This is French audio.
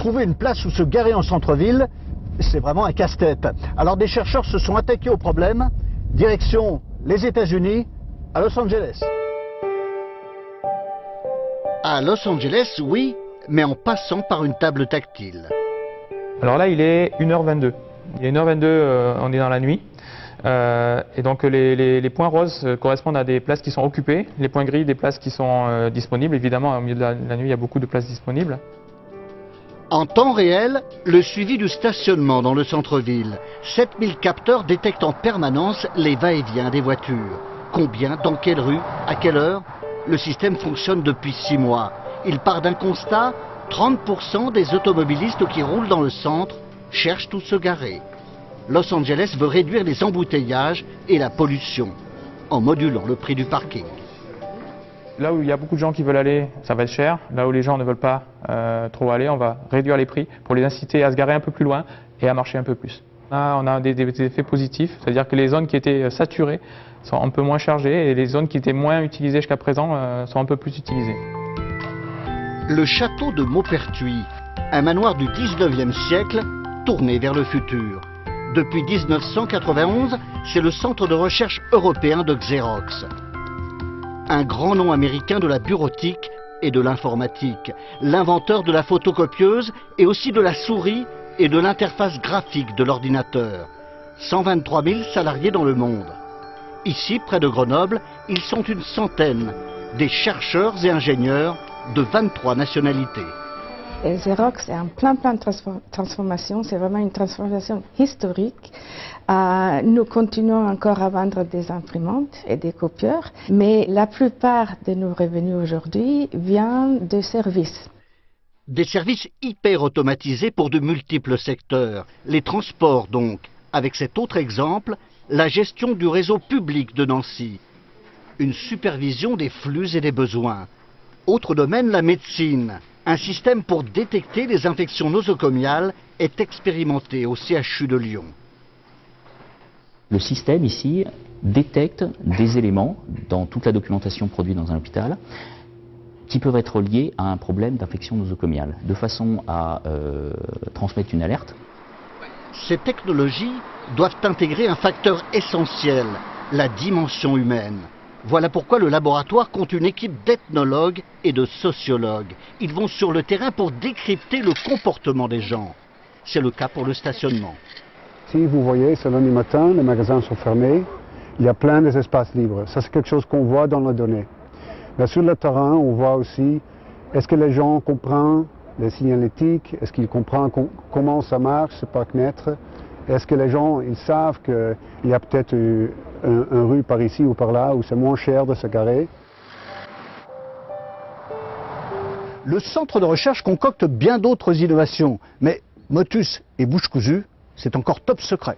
trouver une place où se garer en centre-ville, c'est vraiment un casse-tête. Alors des chercheurs se sont attaqués au problème, direction les États-Unis, à Los Angeles. À Los Angeles, oui, mais en passant par une table tactile. Alors là, il est 1h22. Il est 1h22, on est dans la nuit. Et donc les points roses correspondent à des places qui sont occupées, les points gris des places qui sont disponibles. Évidemment, au milieu de la nuit, il y a beaucoup de places disponibles. En temps réel, le suivi du stationnement dans le centre-ville. 7000 capteurs détectent en permanence les va-et-vient des voitures. Combien, dans quelle rue, à quelle heure? Le système fonctionne depuis 6 mois. Il part d'un constat, 30% des automobilistes qui roulent dans le centre cherchent où se garer. Los Angeles veut réduire les embouteillages et la pollution, en modulant le prix du parking. Là où il y a beaucoup de gens qui veulent aller, ça va être cher. Là où les gens ne veulent pas trop aller, on va réduire les prix pour les inciter à se garer un peu plus loin et à marcher un peu plus. Là, on a des effets positifs, c'est-à-dire que les zones qui étaient saturées sont un peu moins chargées et les zones qui étaient moins utilisées jusqu'à présent sont un peu plus utilisées. Le château de Maupertuis, un manoir du 19e siècle, tourné vers le futur. Depuis 1991, c'est le centre de recherche européen de Xerox. Un grand nom américain de la bureautique et de l'informatique, l'inventeur de la photocopieuse et aussi de la souris et de l'interface graphique de l'ordinateur. 123 000 salariés dans le monde. Ici, près de Grenoble, ils sont une centaine, des chercheurs et ingénieurs de 23 nationalités. Et Xerox est en plein de transformation, c'est vraiment une transformation historique. Nous continuons encore à vendre des imprimantes et des copieurs, mais la plupart de nos revenus aujourd'hui viennent de services. Des services hyper automatisés pour de multiples secteurs. Les transports donc, avec cet autre exemple, la gestion du réseau public de Nancy. Une supervision des flux et des besoins. Autre domaine, la médecine. Un système pour détecter les infections nosocomiales est expérimenté au CHU de Lyon. Le système ici détecte des éléments dans toute la documentation produite dans un hôpital qui peuvent être liés à un problème d'infection nosocomiale, de façon à transmettre une alerte. Ces technologies doivent intégrer un facteur essentiel, la dimension humaine. Voilà pourquoi le laboratoire compte une équipe d'ethnologues et de sociologues. Ils vont sur le terrain pour décrypter le comportement des gens. C'est le cas pour le stationnement. Si vous voyez, c'est lundi matin, les magasins sont fermés, il y a plein d'espaces libres. Ça, c'est quelque chose qu'on voit dans les données. Mais sur le terrain, on voit aussi, est-ce que les gens comprennent les signalétiques, est-ce qu'ils comprennent comment ça marche, ce parc-mètre? Est-ce que les gens ils savent qu'il y a peut-être un rue par ici ou par là où c'est moins cher de se garer? Le centre de recherche concocte bien d'autres innovations, mais motus et bouche cousue, c'est encore top secret.